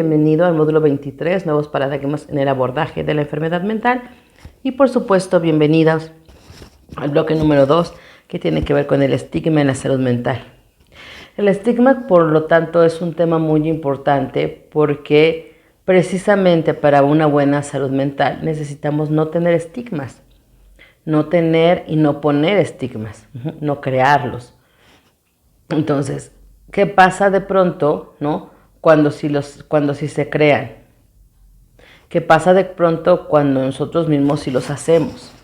Bienvenido al módulo 23, nuevos paradigmas en el abordaje de la enfermedad mental. Y por supuesto, bienvenidos al bloque número 2, que tiene que ver con el estigma en la salud mental. El estigma, por lo tanto, es un tema muy importante porque precisamente para una buena salud mental necesitamos no tener estigmas, no tener y no poner estigmas, no crearlos. Entonces, ¿qué pasa de pronto, no? Cuando sí se crean? ¿Qué pasa de pronto cuando nosotros mismos sí los hacemos?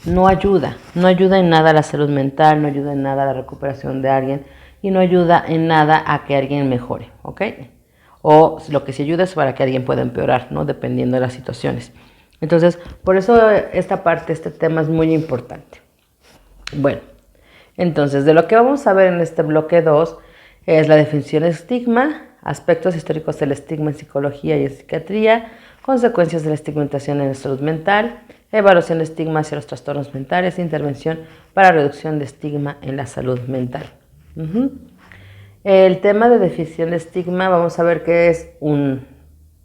No ayuda en nada a la salud mental, no ayuda en nada a la recuperación de alguien y no ayuda en nada a que alguien mejore, ¿ok? O lo que sí ayuda es para que alguien pueda empeorar, ¿no? Dependiendo de las situaciones. Entonces, por eso este tema es muy importante. Bueno, entonces, de lo que vamos a ver en este bloque 2 es la definición de estigma, aspectos históricos del estigma en psicología y en psiquiatría, consecuencias de la estigmatización en la salud mental, evaluación de estigma hacia los trastornos mentales, intervención para reducción de estigma en la salud mental. El tema de definición de estigma, vamos a ver que es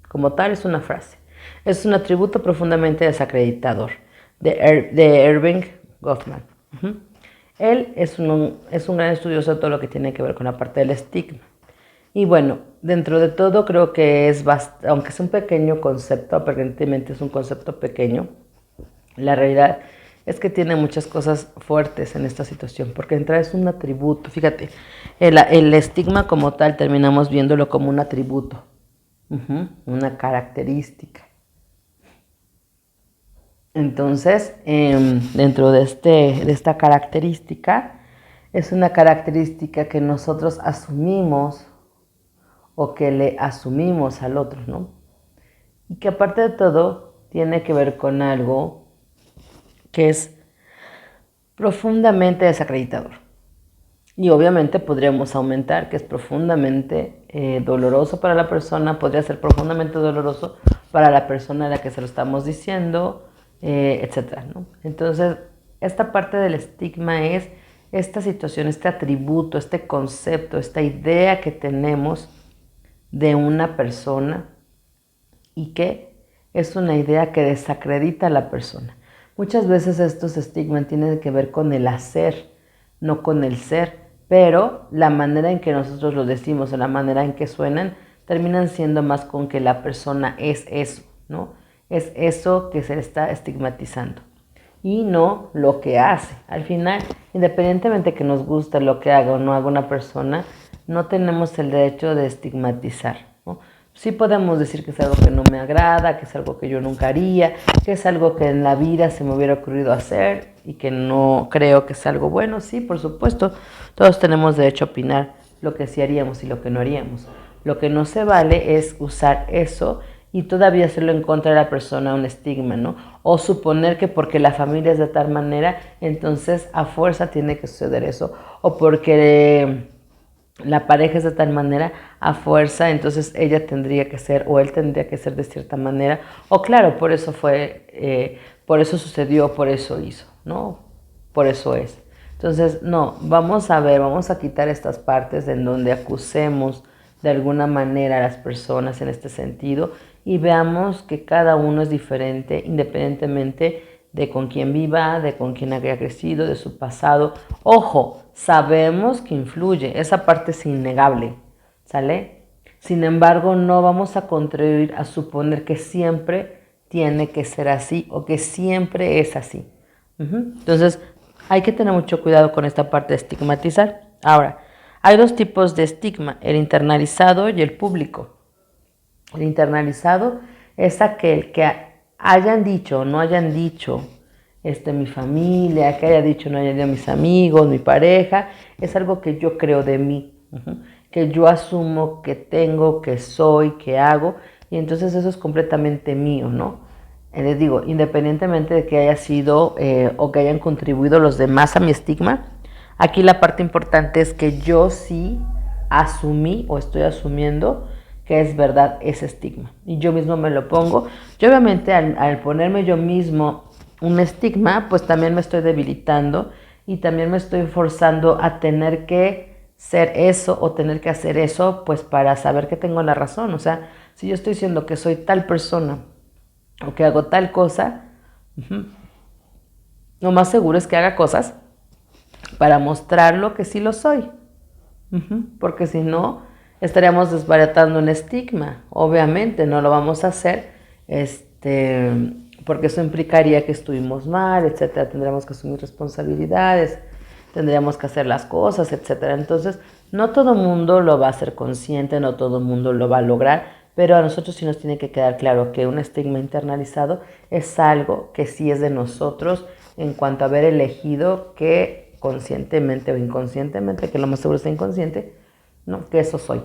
como tal, es una frase. Es un atributo profundamente desacreditador de Erving Goffman. Él es un gran estudioso de todo lo que tiene que ver con la parte del estigma. Y bueno, dentro de todo creo que aunque es un pequeño concepto, aparentemente es un concepto pequeño, la realidad es que tiene muchas cosas fuertes en esta situación, porque entra es un atributo. Fíjate, el estigma como tal terminamos viéndolo como un atributo, una característica. Entonces, dentro de esta característica, es una característica que nosotros asumimos o que le asumimos al otro, ¿no? Y que aparte de todo, tiene que ver con algo que es profundamente desacreditador. Y obviamente podríamos aumentar que es profundamente doloroso para la persona, podría ser profundamente doloroso para la persona a la que se lo estamos diciendo, etcétera, ¿no? Entonces, esta parte del estigma es esta situación, este atributo, este concepto, esta idea que tenemos de una persona y que es una idea que desacredita a la persona. Muchas veces estos estigmas tienen que ver con el hacer, no con el ser, pero la manera en que nosotros lo decimos o la manera en que suenan terminan siendo más con que la persona es eso, ¿no? Es eso que se le está estigmatizando y no lo que hace. Al final, independientemente que nos guste lo que haga o no haga una persona, no tenemos el derecho de estigmatizar, ¿no? Sí podemos decir que es algo que no me agrada, que es algo que yo nunca haría, que es algo que en la vida se me hubiera ocurrido hacer y que no creo que sea algo bueno. Sí, por supuesto, todos tenemos derecho a opinar lo que sí haríamos y lo que no haríamos. Lo que no se vale es usar eso y todavía hacerlo en contra de la persona un estigma, ¿no? O suponer que porque la familia es de tal manera, entonces a fuerza tiene que suceder eso. O porque la pareja es de tal manera, a fuerza, entonces ella tendría que ser o él tendría que ser de cierta manera. O claro, por eso por eso sucedió, por eso hizo, ¿no? Por eso es. Entonces, no, vamos a quitar estas partes en donde acusemos de alguna manera a las personas en este sentido y veamos que cada uno es diferente independientemente de con quién viva, de con quién haya crecido, de su pasado. Ojo, sabemos que influye, esa parte es innegable, ¿sale? Sin embargo, no vamos a contribuir a suponer que siempre tiene que ser así o que siempre es así. Entonces, hay que tener mucho cuidado con esta parte de estigmatizar. Ahora, hay dos tipos de estigma, el internalizado y el público. El internalizado es aquel que hayan dicho o no hayan dicho mi familia, que haya dicho o no hayan dicho mis amigos, mi pareja, es algo que yo creo de mí, que yo asumo, que tengo, que soy, que hago, y entonces eso es completamente mío, ¿no? Les digo, independientemente de que haya sido o que hayan contribuido los demás a mi estigma, aquí la parte importante es que yo sí asumí o estoy asumiendo que es verdad ese estigma. Y yo mismo me lo pongo. Yo obviamente al ponerme yo mismo un estigma, pues también me estoy debilitando y también me estoy forzando a tener que ser eso o tener que hacer eso, pues para saber que tengo la razón. O sea, si yo estoy diciendo que soy tal persona o que hago tal cosa, lo más seguro es que haga cosas para mostrarlo que sí lo soy. Porque si no, estaríamos desbaratando un estigma. Obviamente no lo vamos a hacer, porque eso implicaría que estuvimos mal, etcétera. Tendríamos que asumir responsabilidades, tendríamos que hacer las cosas, etcétera. Entonces, no todo el mundo lo va a hacer consciente, no todo el mundo lo va a lograr, pero a nosotros sí nos tiene que quedar claro que un estigma internalizado es algo que sí es de nosotros en cuanto a haber elegido que conscientemente o inconscientemente, que lo más seguro es inconsciente, ¿no? Que eso soy.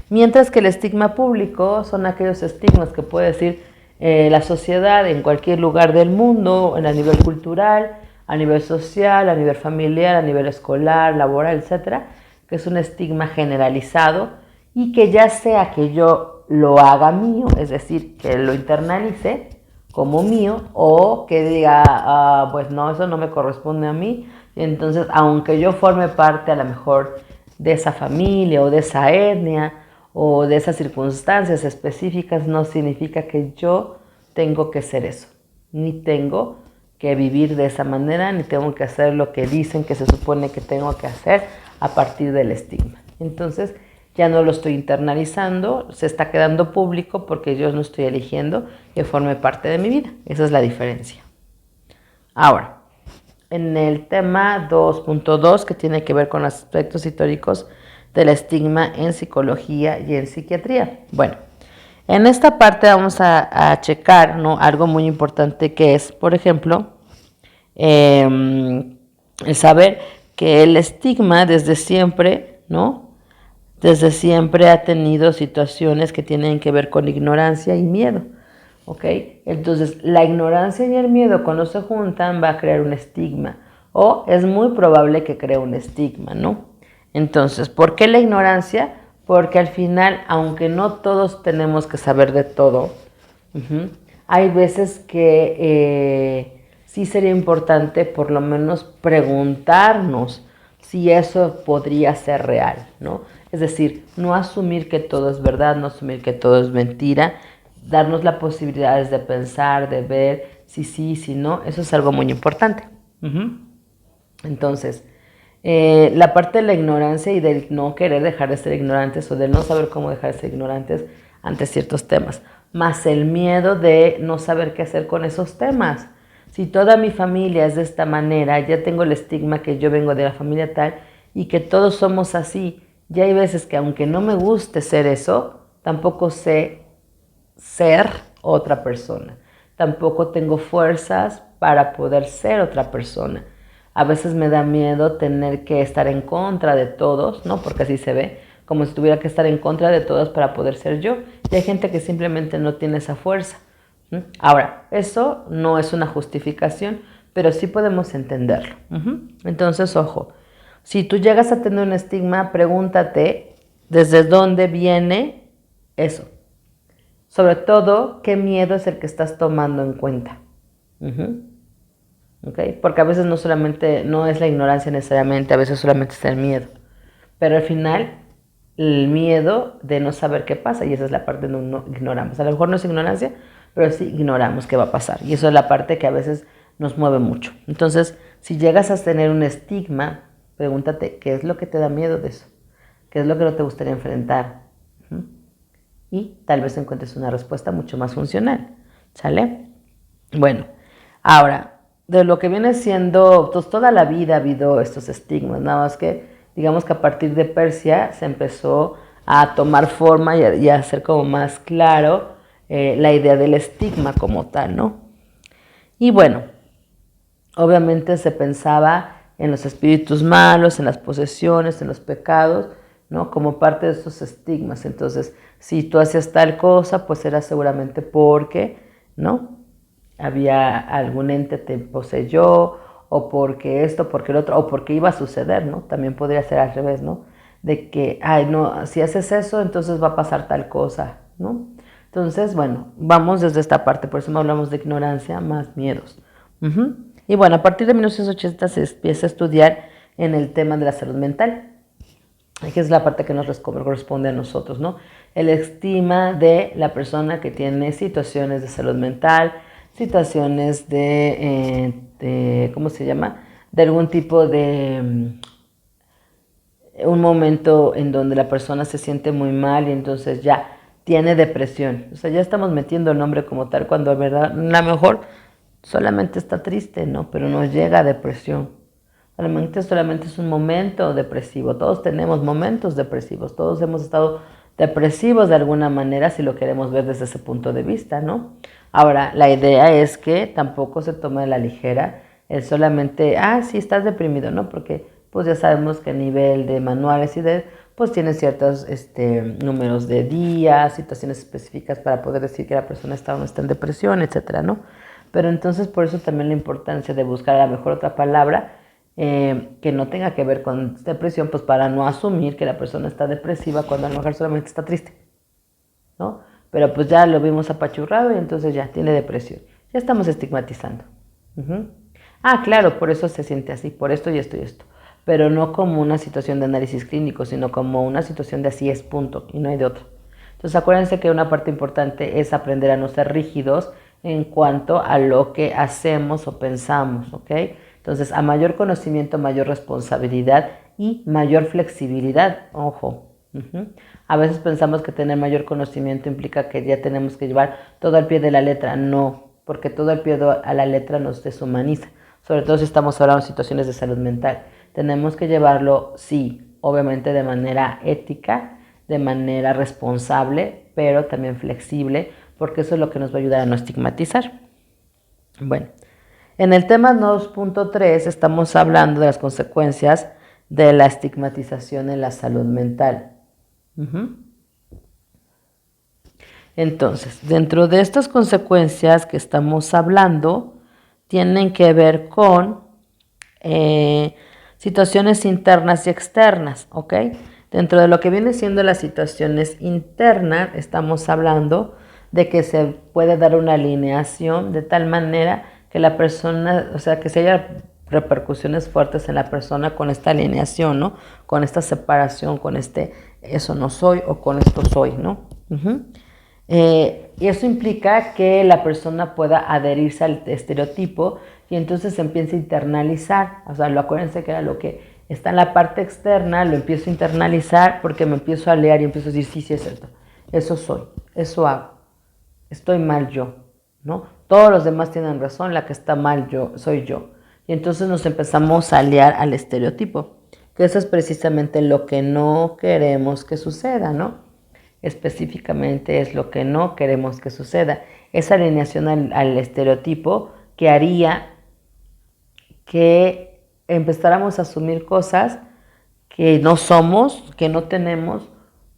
Mientras que el estigma público son aquellos estigmas que puede decir la sociedad en cualquier lugar del mundo, a nivel cultural, a nivel social, a nivel familiar, a nivel escolar, laboral, etcétera, que es un estigma generalizado y que ya sea que yo lo haga mío, es decir, que lo internalice como mío, o que diga, pues no, eso no me corresponde a mí, y entonces aunque yo forme parte a lo mejor de esa familia o de esa etnia o de esas circunstancias específicas, no significa que yo tengo que ser eso, ni tengo que vivir de esa manera, ni tengo que hacer lo que dicen que se supone que tengo que hacer a partir del estigma. Entonces ya no lo estoy internalizando, se está quedando público porque yo no estoy eligiendo que forme parte de mi vida. Esa es la diferencia. Ahora, en el tema 2.2, que tiene que ver con los aspectos históricos del estigma en psicología y en psiquiatría. Bueno, en esta parte vamos a checar, ¿no?, algo muy importante que es, por ejemplo, el saber que el estigma desde siempre, ¿no?, desde siempre ha tenido situaciones que tienen que ver con ignorancia y miedo. ¿Ok? Entonces, la ignorancia y el miedo cuando se juntan va a crear un estigma, o es muy probable que cree un estigma, ¿no? Entonces, ¿por qué la ignorancia? Porque al final, aunque no todos tenemos que saber de todo, hay veces que sí sería importante por lo menos preguntarnos si eso podría ser real, ¿no? Es decir, no asumir que todo es verdad, no asumir que todo es mentira, darnos las posibilidades de pensar, de ver si sí, si no, eso es algo muy importante. Entonces, la parte de la ignorancia y del no querer dejar de ser ignorantes o de no saber cómo dejar de ser ignorantes ante ciertos temas, más el miedo de no saber qué hacer con esos temas. Si toda mi familia es de esta manera, ya tengo el estigma que yo vengo de la familia tal y que todos somos así, ya hay veces que aunque no me guste ser eso, tampoco sé ser otra persona. Tampoco tengo fuerzas para poder ser otra persona. A veces me da miedo tener que estar en contra de todos, ¿no? Porque así se ve, como si tuviera que estar en contra de todos para poder ser yo. Y hay gente que simplemente no tiene esa fuerza. Ahora, eso no es una justificación, pero sí podemos entenderlo. Entonces, ojo, si tú llegas a tener un estigma, pregúntate desde dónde viene eso. Sobre todo, ¿qué miedo es el que estás tomando en cuenta? ¿Okay? Porque a veces no solamente, no es la ignorancia necesariamente, a veces solamente es el miedo. Pero al final, el miedo de no saber qué pasa, y esa es la parte donde no ignoramos. A lo mejor no es ignorancia, pero sí ignoramos qué va a pasar. Y eso es la parte que a veces nos mueve mucho. Entonces, si llegas a tener un estigma, pregúntate, ¿qué es lo que te da miedo de eso? ¿Qué es lo que no te gustaría enfrentar? Y tal vez encuentres una respuesta mucho más funcional. ¿Sale? Bueno, ahora, de lo que viene siendo, pues toda la vida ha habido estos estigmas, nada más que, digamos que a partir de Persia se empezó a tomar forma y a hacer como más claro la idea del estigma como tal, ¿no? Y bueno, obviamente se pensaba en los espíritus malos, en las posesiones, en los pecados, ¿no? Como parte de esos estigmas. Entonces, si tú hacías tal cosa, pues era seguramente porque, ¿no?, había algún ente te poseyó, o porque esto, porque el otro, o porque iba a suceder, ¿no? También podría ser al revés, ¿no? De que, ay, no, si haces eso, entonces va a pasar tal cosa, ¿no? Entonces, bueno, vamos desde esta parte, por eso no hablamos de ignorancia más miedos. Y bueno, a partir de 1980 se empieza a estudiar en el tema de la salud mental, que es la parte que nos corresponde a nosotros, ¿no? El estigma de la persona que tiene situaciones de salud mental, situaciones ¿cómo se llama? De algún tipo de un momento en donde la persona se siente muy mal y entonces ya tiene depresión. O sea, ya estamos metiendo el nombre como tal cuando en verdad a lo mejor solamente está triste, ¿no? Pero no llega a depresión. Solamente es un momento depresivo. Todos tenemos momentos depresivos. Todos hemos estado depresivos de alguna manera si lo queremos ver desde ese punto de vista, ¿no? Ahora, la idea es que tampoco se tome a la ligera el solamente, sí, estás deprimido, ¿no? Porque pues ya sabemos que a nivel de manuales y pues tiene ciertos números de días, situaciones específicas para poder decir que la persona está o no está en depresión, etcétera, ¿no? Pero entonces por eso también la importancia de buscar a lo mejor otra palabra que no tenga que ver con depresión, pues para no asumir que la persona está depresiva cuando a lo mejor solamente está triste, ¿no? Pero pues ya lo vimos apachurrado y entonces ya tiene depresión. Ya estamos estigmatizando. Claro, por eso se siente así, por esto y esto y esto. Pero no como una situación de análisis clínico, sino como una situación de así es, punto, y no hay de otro. Entonces acuérdense que una parte importante es aprender a no ser rígidos en cuanto a lo que hacemos o pensamos, ¿ok? Entonces, a mayor conocimiento, mayor responsabilidad y mayor flexibilidad, ojo. A veces pensamos que tener mayor conocimiento implica que ya tenemos que llevar todo al pie de la letra. No, porque todo al pie de la letra nos deshumaniza, sobre todo si estamos hablando de situaciones de salud mental. Tenemos que llevarlo, sí, obviamente de manera ética, de manera responsable, pero también flexible, porque eso es lo que nos va a ayudar a no estigmatizar. Bueno, en el tema 2.3 estamos hablando de las consecuencias de la estigmatización en la salud mental. Entonces, dentro de estas consecuencias que estamos hablando, tienen que ver con situaciones internas y externas, ¿ok? Dentro de lo que viene siendo las situaciones internas, estamos hablando de que se puede dar una alineación de tal manera que la persona, o sea, que se haya repercusiones fuertes en la persona con esta alineación, ¿no? Con esta separación, con eso no soy o con esto soy, ¿no? Y eso implica que la persona pueda adherirse al estereotipo y entonces se empieza a internalizar. O sea, acuérdense que era lo que está en la parte externa, lo empiezo a internalizar porque me empiezo a leer y empiezo a decir, sí, es cierto, eso soy, eso hago, estoy mal yo, ¿no? Todos los demás tienen razón, la que está mal soy yo. Y entonces nos empezamos a aliar al estereotipo, que eso es precisamente lo que no queremos que suceda, ¿no? Específicamente es lo que no queremos que suceda. Esa alineación al estereotipo que haría que empezáramos a asumir cosas que no somos, que no tenemos,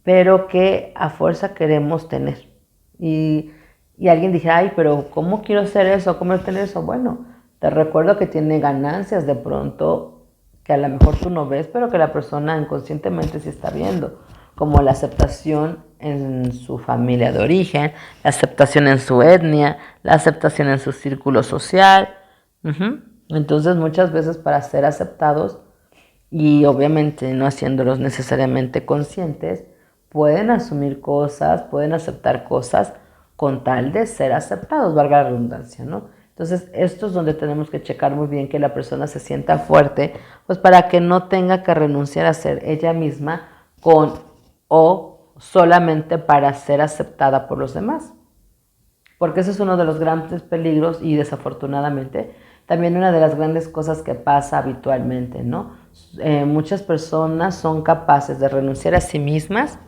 pero que a fuerza queremos tener. Y alguien dijera, ay, pero ¿cómo quiero hacer eso? ¿Cómo tener eso? Bueno, te recuerdo que tiene ganancias de pronto que a lo mejor tú no ves, pero que la persona inconscientemente sí está viendo, como la aceptación en su familia de origen, la aceptación en su etnia, la aceptación en su círculo social. Entonces, muchas veces para ser aceptados, y obviamente no haciéndolos necesariamente conscientes, pueden asumir cosas, pueden aceptar cosas con tal de ser aceptados, valga la redundancia, ¿no? Entonces, esto es donde tenemos que checar muy bien que la persona se sienta fuerte, pues para que no tenga que renunciar a ser ella misma o solamente para ser aceptada por los demás. Porque ese es uno de los grandes peligros y desafortunadamente también una de las grandes cosas que pasa habitualmente, ¿no? Muchas personas son capaces de renunciar a sí mismas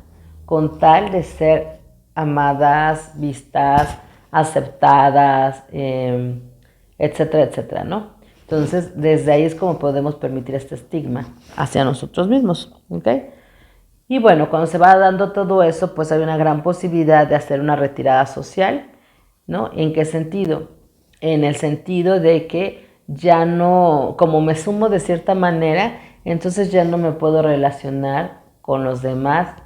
con tal de ser amadas, vistas, aceptadas, etcétera, etcétera, ¿no? Entonces, desde ahí es como podemos permitir este estigma hacia nosotros mismos, ¿ok? Y bueno, cuando se va dando todo eso, pues hay una gran posibilidad de hacer una retirada social, ¿no? ¿En qué sentido? En el sentido de que ya no, como me sumo de cierta manera, entonces ya no me puedo relacionar con los demás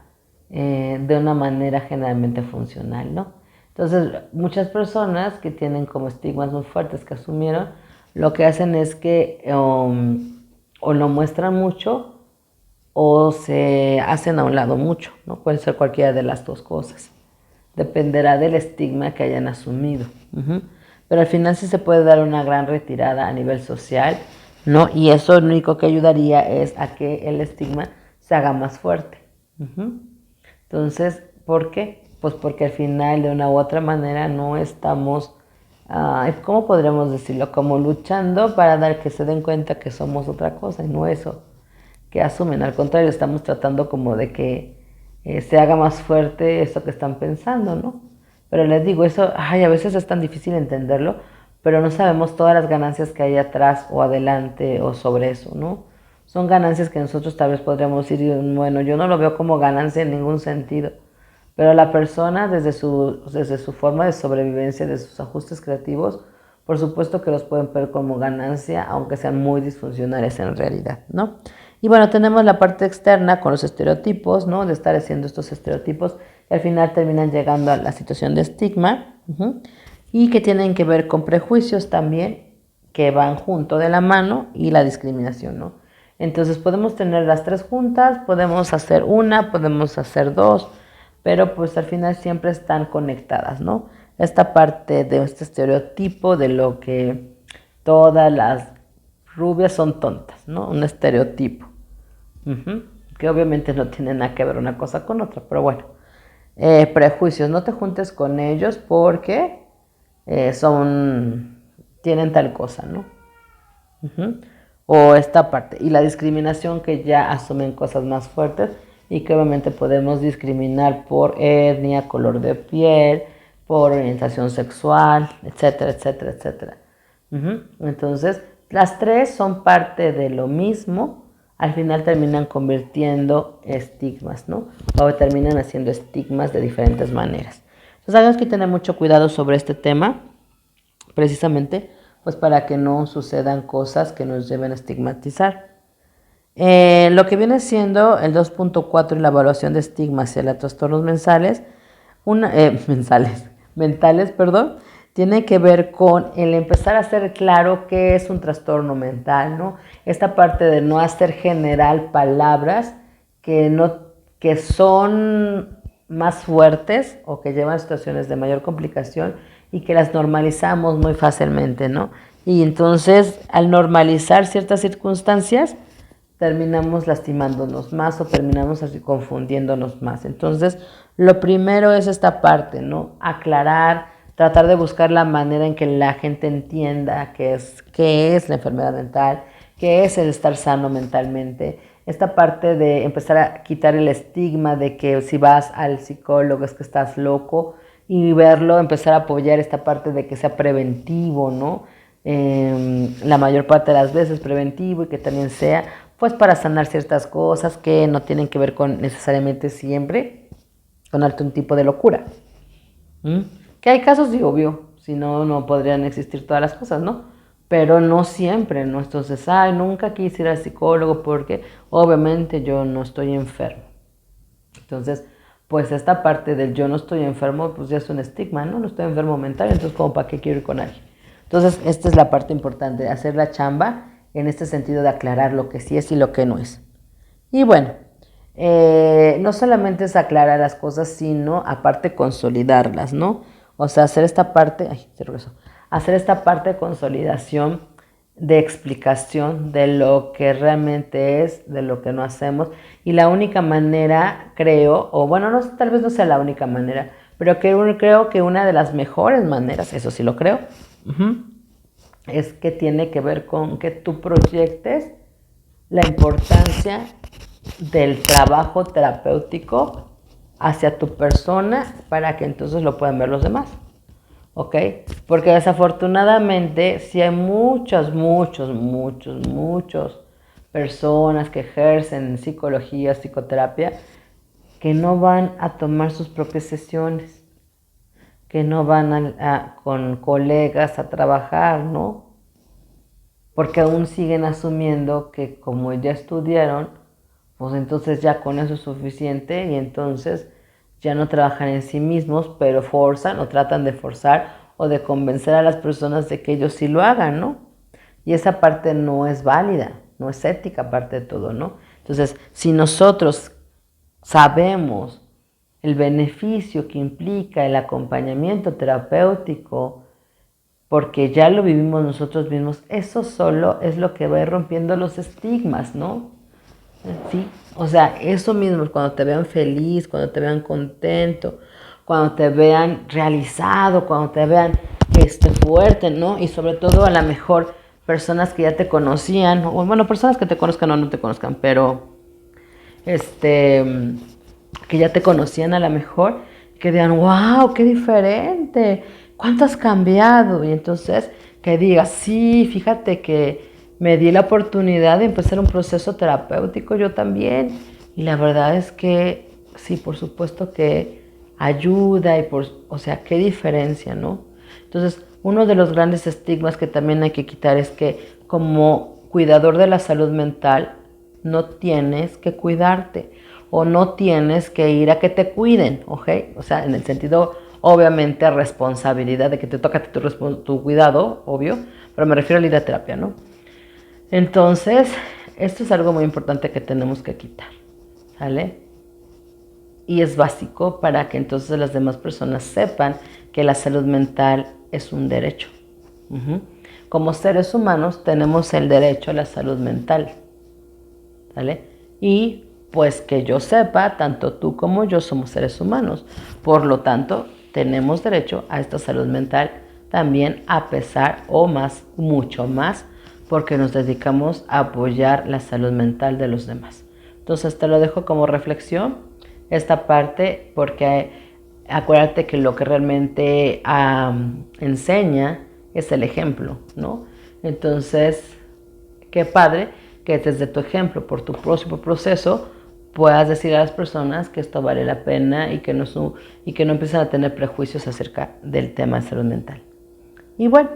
de una manera generalmente funcional, ¿no? Entonces, muchas personas que tienen como estigmas muy fuertes que asumieron, lo que hacen es que o lo muestran mucho o se hacen a un lado mucho, ¿no? Puede ser cualquiera de las dos cosas. Dependerá del estigma que hayan asumido. Pero al final sí se puede dar una gran retirada a nivel social, ¿no? Y eso lo único que ayudaría es a que el estigma se haga más fuerte. Entonces, ¿por qué? Pues porque al final de una u otra manera no estamos, ¿cómo podríamos decirlo? Como luchando para dar que se den cuenta que somos otra cosa y no eso que asumen. Al contrario, estamos tratando como de que se haga más fuerte eso que están pensando, ¿no? Pero les digo, eso, a veces es tan difícil entenderlo, pero no sabemos todas las ganancias que hay atrás o adelante o sobre eso, ¿no? Son ganancias que nosotros tal vez podríamos decir, bueno, yo no lo veo como ganancia en ningún sentido, pero la persona desde su forma de sobrevivencia, de sus ajustes creativos, por supuesto que los pueden ver como ganancia, aunque sean muy disfuncionales en realidad, ¿no? Y bueno, tenemos la parte externa con los estereotipos, ¿no? De estar haciendo estos estereotipos que al final terminan llegando a la situación de estigma, y que tienen que ver con prejuicios también, que van junto de la mano, y la discriminación, ¿no? Entonces podemos tener las tres juntas, podemos hacer una, podemos hacer dos, pero pues al final siempre están conectadas, ¿no? Esta parte de este estereotipo de lo que todas las rubias son tontas, ¿no? Un estereotipo, que obviamente no tiene nada que ver una cosa con otra, pero bueno. Prejuicios, no te juntes con ellos porque tienen tal cosa, ¿no? O esta parte. Y la discriminación, que ya asumen cosas más fuertes y que obviamente podemos discriminar por etnia, color de piel, por orientación sexual, etcétera, etcétera, etcétera. Entonces, las tres son parte de lo mismo. Al final terminan convirtiendo estigmas, ¿no? O terminan haciendo estigmas de diferentes maneras. Entonces, hay que tener mucho cuidado sobre este tema, precisamente pues para que no sucedan cosas que nos lleven a estigmatizar. Lo que viene siendo el 2.4 y la evaluación de estigmas y los trastornos mentales, perdón, tiene que ver con el empezar a hacer claro qué es un trastorno mental, ¿no? Esta parte de no hacer general palabras que son más fuertes o que llevan a situaciones de mayor complicación y que las normalizamos muy fácilmente, ¿no? Y entonces, al normalizar ciertas circunstancias, terminamos lastimándonos más o terminamos así confundiéndonos más. Entonces, lo primero es esta parte, ¿no? Aclarar, tratar de buscar la manera en que la gente entienda qué es la enfermedad mental, qué es el estar sano mentalmente. Esta parte de empezar a quitar el estigma de que si vas al psicólogo es que estás loco, y verlo, empezar a apoyar esta parte de que sea preventivo, ¿no? La mayor parte de las veces preventivo, y que también sea pues para sanar ciertas cosas que no tienen que ver con necesariamente siempre con algún tipo de locura. Que hay casos, y obvio, si no, no podrían existir todas las cosas, ¿no? Pero no siempre, ¿no? Entonces, nunca quise ir al psicólogo porque obviamente yo no estoy enfermo. Entonces, pues esta parte del yo no estoy enfermo, pues ya es un estigma, ¿no? No estoy enfermo mental, entonces como para qué quiero ir con alguien. Entonces, esta es la parte importante, hacer la chamba en este sentido de aclarar lo que sí es y lo que no es. Y bueno, no solamente es aclarar las cosas, sino aparte consolidarlas, ¿no? O sea, hacer esta parte, hacer esta parte de consolidación, de explicación de lo que realmente es, de lo que no hacemos. Y la única manera, creo, o bueno, no, tal vez no sea la única manera, pero creo que una de las mejores maneras, eso sí lo creo, es que tiene que ver con que tú proyectes la importancia del trabajo terapéutico hacia tu persona para que entonces lo puedan ver los demás. ¿Ok? Porque desafortunadamente sí hay muchas personas que ejercen psicología, psicoterapia, que no van a tomar sus propias sesiones, que no van con colegas a trabajar, ¿no? Porque aún siguen asumiendo que como ya estudiaron, pues entonces ya con eso es suficiente, y entonces ya no trabajan en sí mismos, pero forzan o tratan de forzar o de convencer a las personas de que ellos sí lo hagan, ¿no? Y esa parte no es válida. no es ética aparte de todo, ¿no? Entonces, si nosotros sabemos el beneficio que implica el acompañamiento terapéutico, porque ya lo vivimos nosotros mismos, eso solo es lo que va a ir rompiendo los estigmas, ¿no? Sí, o sea, eso mismo, cuando te vean feliz, cuando te vean contento, cuando te vean realizado, cuando te vean fuerte, ¿no? Y sobre todo a lo mejor personas que ya te conocían, o bueno, personas que te conozcan o no te conozcan, pero que ya te conocían a lo mejor, que digan, wow, qué diferente, cuánto has cambiado. Y entonces que digas, sí, fíjate que me di la oportunidad de empezar un proceso terapéutico yo también. Y la verdad es que sí, por supuesto que ayuda o sea, qué diferencia, ¿no? Entonces, uno de los grandes estigmas que también hay que quitar es que como cuidador de la salud mental no tienes que cuidarte o no tienes que ir a que te cuiden, ¿ok? O sea, en el sentido, obviamente, responsabilidad de que te toca tu cuidado, obvio, pero me refiero a ir a terapia, ¿no? Entonces, esto es algo muy importante que tenemos que quitar, ¿sale? Y es básico para que entonces las demás personas sepan que la salud mental es un derecho. Como seres humanos tenemos el derecho a la salud mental, ¿sale? Y pues que yo sepa, tanto tú como yo somos seres humanos. Por lo tanto, tenemos derecho a esta salud mental también, a pesar o más, mucho más, porque nos dedicamos a apoyar la salud mental de los demás. Entonces te lo dejo como reflexión, esta parte, porque acuérdate que lo que realmente enseña es el ejemplo, ¿no? Entonces, qué padre que desde tu ejemplo, por tu próximo proceso, puedas decir a las personas que esto vale la pena y que no empiezan a tener prejuicios acerca del tema de salud mental. Y bueno,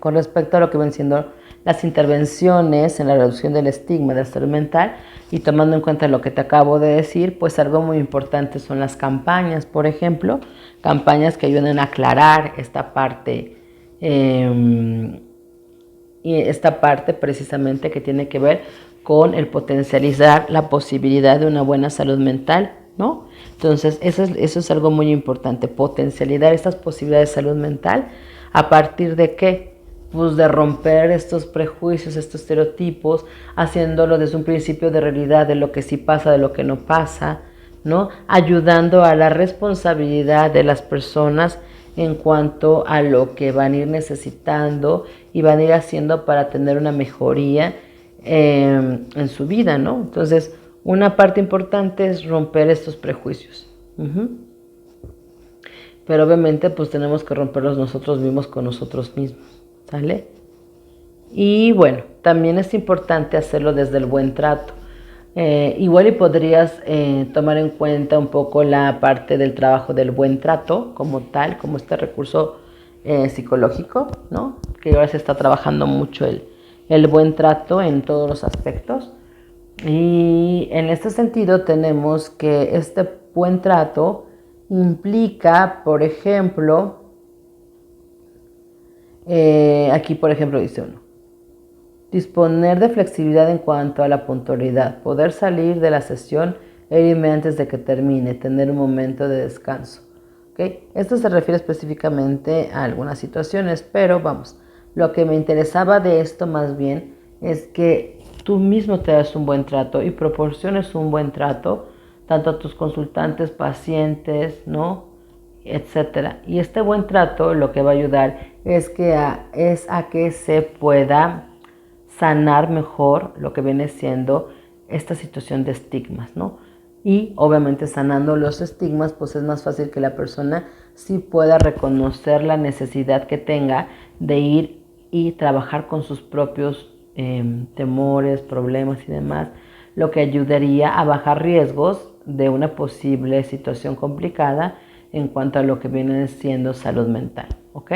con respecto a lo que ven siendo las intervenciones en la reducción del estigma de la salud mental y tomando en cuenta lo que te acabo de decir, pues algo muy importante son las campañas, por ejemplo, campañas que ayuden a aclarar esta parte y esta parte precisamente que tiene que ver con el potencializar la posibilidad de una buena salud mental, ¿no? Entonces, eso es algo muy importante, potencializar estas posibilidades de salud mental. ¿A partir de qué? Pues de romper estos prejuicios, estos estereotipos, haciéndolo desde un principio de realidad de lo que sí pasa, de lo que no pasa, ¿no? Ayudando a la responsabilidad de las personas en cuanto a lo que van a ir necesitando y van a ir haciendo para tener una mejoría en su vida, ¿no? Entonces, una parte importante es romper estos prejuicios. Pero obviamente pues tenemos que romperlos nosotros mismos con nosotros mismos, ¿sale? Y bueno, también es importante hacerlo desde el buen trato. Igual y podrías tomar en cuenta un poco la parte del trabajo del buen trato como tal, como este recurso psicológico, ¿no? Que ahora se está trabajando mucho el buen trato en todos los aspectos. Y en este sentido tenemos que este buen trato implica, por ejemplo, aquí por ejemplo dice uno, disponer de flexibilidad en cuanto a la puntualidad, poder salir de la sesión e irme antes de que termine, tener un momento de descanso. ¿Okay? Esto se refiere específicamente a algunas situaciones, pero vamos, lo que me interesaba de esto más bien es que tú mismo te das un buen trato y proporciones un buen trato tanto a tus consultantes, pacientes, ¿no? Etcétera. Y este buen trato lo que va a ayudar es a que se pueda sanar mejor lo que viene siendo esta situación de estigmas, ¿no? Y obviamente sanando los estigmas, pues es más fácil que la persona sí pueda reconocer la necesidad que tenga de ir y trabajar con sus propios temores, problemas y demás, lo que ayudaría a bajar riesgos de una posible situación complicada en cuanto a lo que viene siendo salud mental, ¿ok?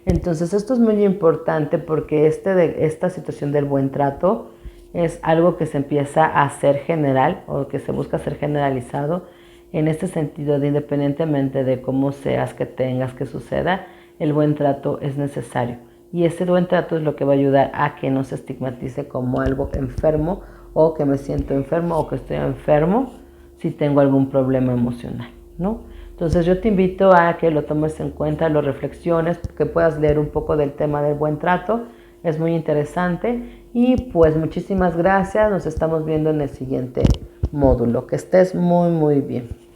Entonces esto es muy importante porque esta situación del buen trato es algo que se empieza a hacer general o que se busca hacer generalizado en este sentido de independientemente de cómo seas, que tengas, que suceda, el buen trato es necesario. y ese buen trato es lo que va a ayudar a que no se estigmatice como algo enfermo o que me siento enfermo o que estoy enfermo si tengo algún problema emocional, ¿no? Entonces yo te invito a que lo tomes en cuenta, lo reflexiones, que puedas leer un poco del tema del buen trato, es muy interesante y pues muchísimas gracias, nos estamos viendo en el siguiente módulo, que estés muy muy bien.